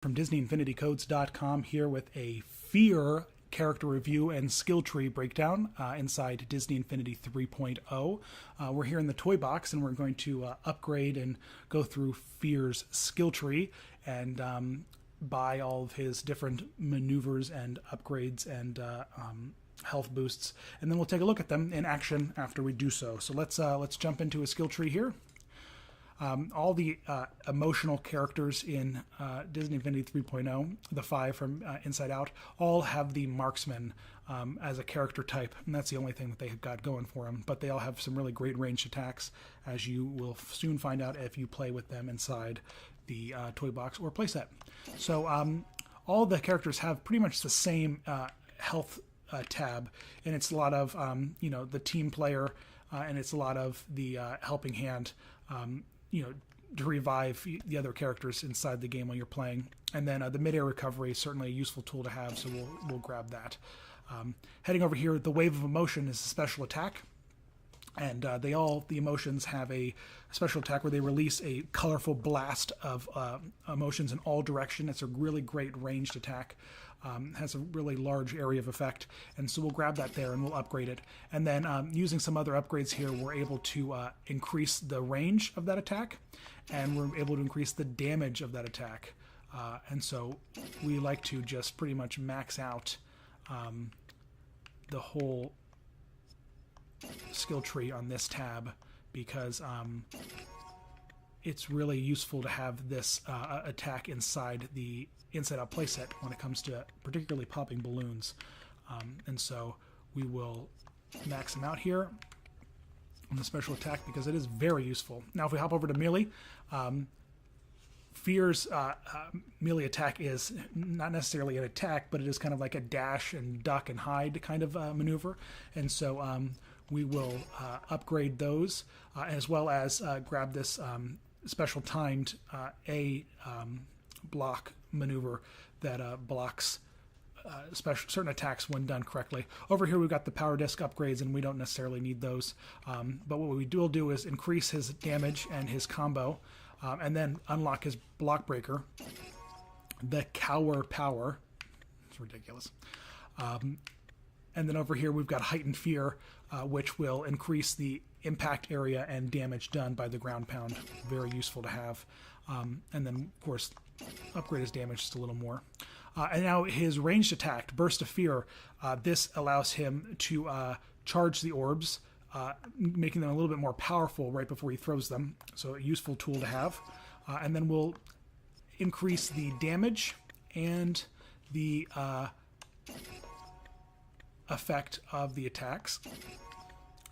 From DisneyInfinityCodes.com here with a Fear character review and skill tree breakdown inside Disney Infinity 3.0. We're here in the toy box and we're going to upgrade and go through Fear's skill tree and buy all of his different maneuvers and upgrades and health boosts, and then we'll take a look at them in action after we do so. So let's jump into a skill tree here. All the emotional characters in Disney Infinity 3.0, the 5 from Inside Out, all have the marksman as a character type, and that's the only thing that they have got going for them. But they all have some really great ranged attacks, as you will soon find out if you play with them inside the toy box or playset. So all the characters have pretty much the same health tab, and it's a lot of the team player, and it's a lot of the helping hand. To revive the other characters inside the game while you're playing. And then the mid-air recovery is certainly a useful tool to have, so we'll grab that. Heading over here, the Wave of Emotion is a special attack. And the emotions have a special attack where they release a colorful blast of emotions in all directions. It's a really great ranged attack. Has a really large area of effect, and so we'll grab that there and we'll upgrade it. And then using some other upgrades here, we're able to increase the range of that attack, and we're able to increase the damage of that attack. And so we like to just pretty much max out the whole skill tree on this tab, because it's really useful to have this attack inside the Inside Out playset when it comes to particularly popping balloons. And so we will max them out here on the special attack because it is very useful. Now if we hop over to melee, Fear's melee attack is not necessarily an attack, but it is kind of like a dash and duck and hide kind of maneuver. And so we will upgrade those as well as grab this special timed block maneuver that blocks certain attacks when done correctly. Over here we've got the power disc upgrades, and we don't necessarily need those. But what we will do is increase his damage and his combo, and then unlock his block breaker, the Cower Power. It's ridiculous. And then over here we've got Heightened Fear, which will increase the impact area and damage done by the ground pound. Very useful to have. And then, of course, upgrade his damage just a little more. And now his ranged attack, Burst of Fear, this allows him to charge the orbs, making them a little bit more powerful right before he throws them. So a useful tool to have. And then we'll increase the damage and the effect of the attacks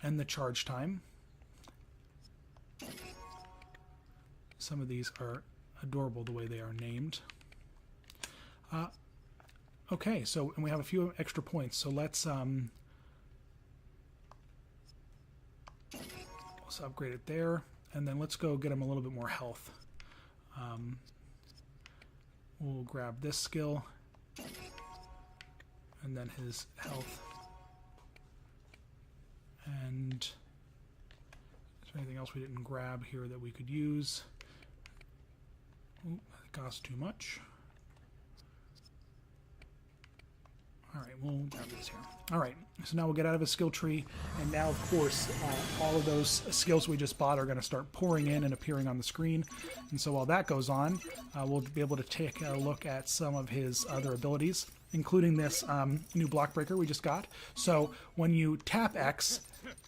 and the charge time. Some of these are adorable the way they are named. Okay, so and we have a few extra points, so let's upgrade it there, and then let's go get him a little bit more health. We'll grab this skill and then his health. And is there anything else we didn't grab here that we could use? Ooh, that costs too much. Alright, we'll grab this here. Alright, so now we'll get out of his skill tree, and now, of course, all of those skills we just bought are going to start pouring in and appearing on the screen. And so while that goes on, we'll be able to take a look at some of his other abilities, including this new block breaker we just got. So when you tap X,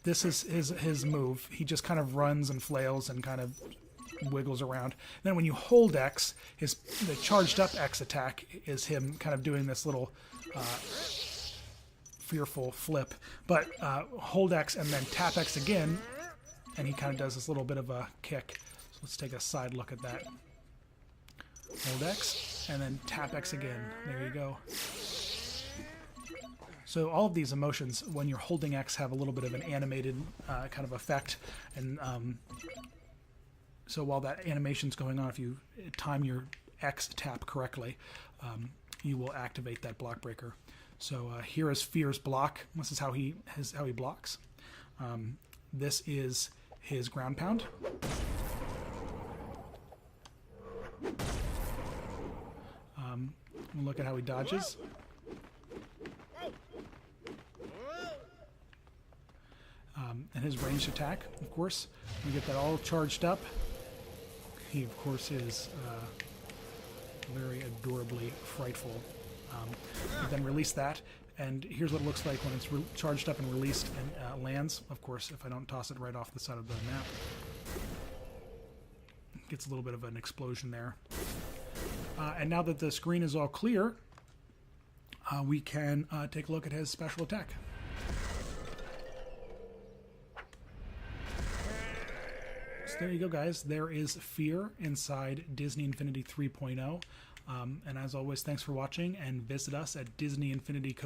this is his move. He just kind of runs and flails and kind of wiggles around. Then when you hold X, the charged up X attack is him kind of doing this little fearful flip. But hold X and then tap X again, and he kind of does this little bit of a kick. So let's take a side look at that. Hold X and then tap X again. There you go. So all of these emotions, when you're holding X, have a little bit of an animated kind of effect. And so while that animation's going on, if you time your X tap correctly, you will activate that block breaker. So here is Fear's block. This is how he blocks. This is his ground pound. We'll look at how he dodges. And his ranged attack, of course. We get that all charged up. He, of course, is very adorably frightful. We then release that, and here's what it looks like when it's charged up and released and lands. Of course, if I don't toss it right off the side of the map. Gets a little bit of an explosion there. And now that the screen is all clear, we can take a look at his special attack. So there you go, guys. There is Fear inside Disney Infinity 3.0. And as always, thanks for watching, and visit us at Disney Infinity